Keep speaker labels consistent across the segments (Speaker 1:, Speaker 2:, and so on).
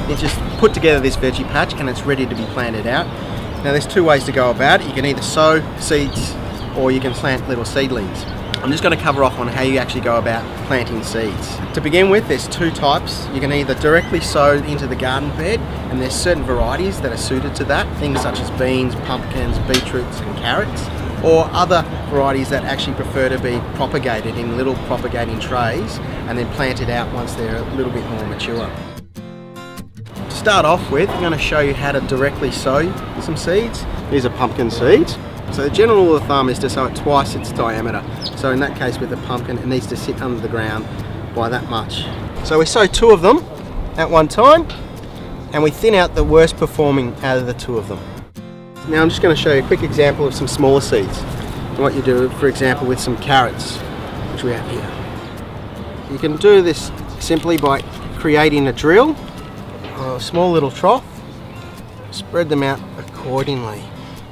Speaker 1: you just put together this veggie patch and it's ready to be planted out. Now there's two ways to go about it. You can either sow seeds or you can plant little seedlings. I'm just going to cover off on how you actually go about planting seeds. To begin with, there's two types. You can either directly sow into the garden bed, and there's certain varieties that are suited to that, things such as beans, pumpkins, beetroots and carrots, or other varieties that actually prefer to be propagated in little propagating trays and then planted out once they're a little bit more mature. To start off with, I'm going to show you how to directly sow some seeds. These are pumpkin seeds. So the general rule of thumb is to sow it twice its diameter. So in that case with the pumpkin, it needs to sit under the ground by that much. So we sow two of them at one time, and we thin out the worst performing out of the two of them. Now I'm just going to show you a quick example of some smaller seeds. And what you do, for example, with some carrots, which we have here. You can do this simply by creating a drill, or a small little trough, spread them out accordingly.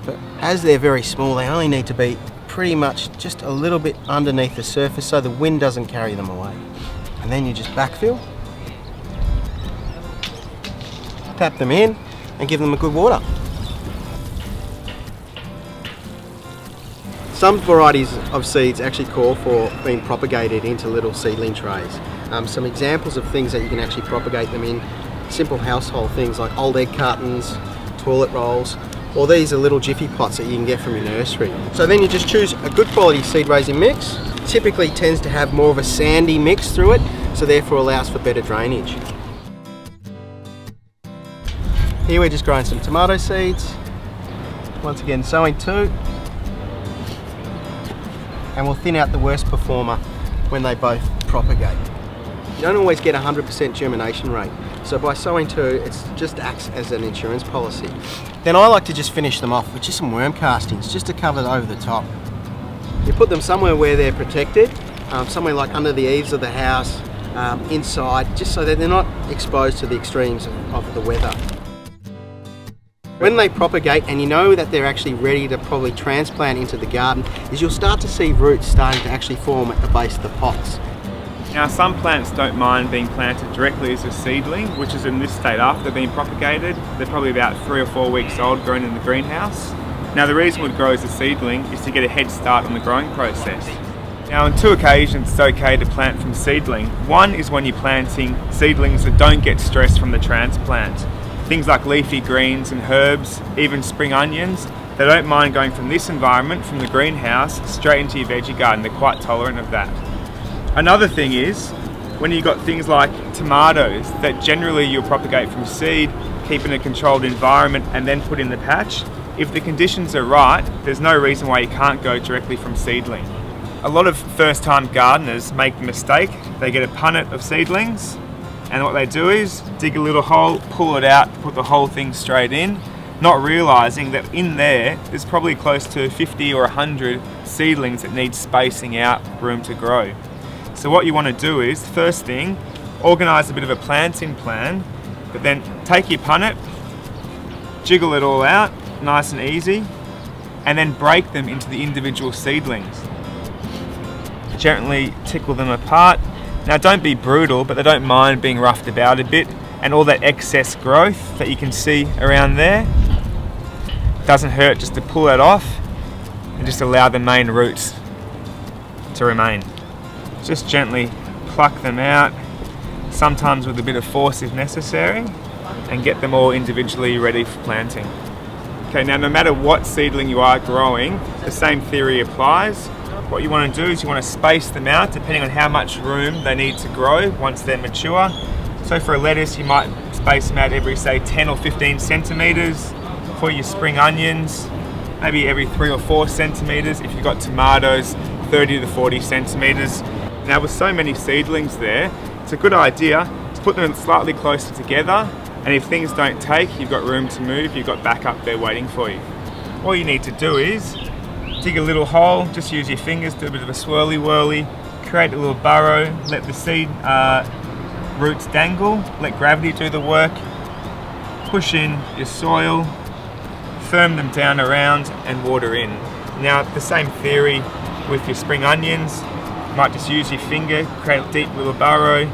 Speaker 1: But as they're very small, they only need to be pretty much just a little bit underneath the surface so the wind doesn't carry them away. And then you just backfill, tap them in and give them a good water. Some varieties of seeds actually call for being propagated into little seedling trays. Some examples of things that you can actually propagate them in, simple household things like old egg cartons, toilet rolls, or these are little jiffy pots that you can get from your nursery. So then you just choose a good quality seed raising mix. Typically tends to have more of a sandy mix through it, so therefore allows for better drainage. Here we're just growing some tomato seeds. Once again sowing two. And we'll thin out the worst performer when they both propagate. You don't always get 100% germination rate. So by sowing two, it just acts as an insurance policy. Then I like to just finish them off with just some worm castings, just to cover over the top. You put them somewhere where they're protected, somewhere like under the eaves of the house, inside, just so that they're not exposed to the extremes of the weather. When they propagate and you know that they're actually ready to probably transplant into the garden, is you'll start to see roots starting to actually form at the base of the pots.
Speaker 2: Now some plants don't mind being planted directly as a seedling, which is in this state after being propagated. They're probably about 3 or 4 weeks old, grown in the greenhouse. Now the reason we grow as a seedling is to get a head start on the growing process. Now on 2 occasions it's okay to plant from seedling. One is when you're planting seedlings that don't get stressed from the transplant. Things like leafy greens and herbs, even spring onions, they don't mind going from this environment, from the greenhouse, straight into your veggie garden. They're quite tolerant of that. Another thing is, when you've got things like tomatoes that generally you'll propagate from seed, keep in a controlled environment and then put in the patch, if the conditions are right, there's no reason why you can't go directly from seedling. A lot of first-time gardeners make the mistake. They get a punnet of seedlings, and what they do is dig a little hole, pull it out, put the whole thing straight in, not realising that in there's probably close to 50 or 100 seedlings that need spacing out, room to grow. So what you want to do is, first thing, organise a bit of a planting plan, but then take your punnet, jiggle it all out, nice and easy, and then break them into the individual seedlings. Gently tickle them apart. Now don't be brutal, but they don't mind being roughed about a bit, and all that excess growth that you can see around there, doesn't hurt just to pull that off and just allow the main roots to remain. Just gently pluck them out, sometimes with a bit of force if necessary, and get them all individually ready for planting. Okay, now no matter what seedling you are growing, the same theory applies. What you want to do is you want to space them out depending on how much room they need to grow once they're mature. So for a lettuce, you might space them out every, say, 10 or 15 centimetres. For your spring onions, maybe every 3 or 4 centimetres. If you've got tomatoes, 30 to 40 centimetres. Now with so many seedlings there, it's a good idea to put them slightly closer together, and if things don't take, you've got room to move, you've got backup there waiting for you. All you need to do is dig a little hole, just use your fingers, do a bit of a swirly whirly, create a little burrow, let the seed roots dangle, let gravity do the work, push in your soil, firm them down around and water in. Now the same theory with your spring onions. You might just use your finger, create a deep little burrow,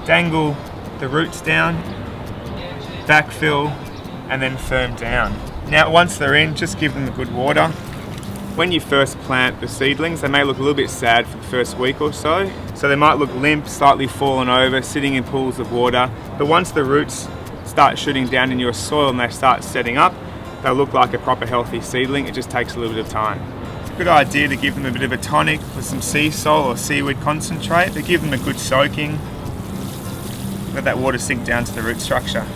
Speaker 2: dangle the roots down, backfill, and then firm down. Now once they're in, just give them a good water. When you first plant the seedlings, they may look a little bit sad for the first week or so. So they might look limp, slightly fallen over, sitting in pools of water. But once the roots start shooting down in your soil and they start setting up, they'll look like a proper healthy seedling. It just takes a little bit of time. It's a good idea to give them a bit of a tonic with some sea salt or seaweed concentrate to give them a good soaking. Let that water sink down to the root structure.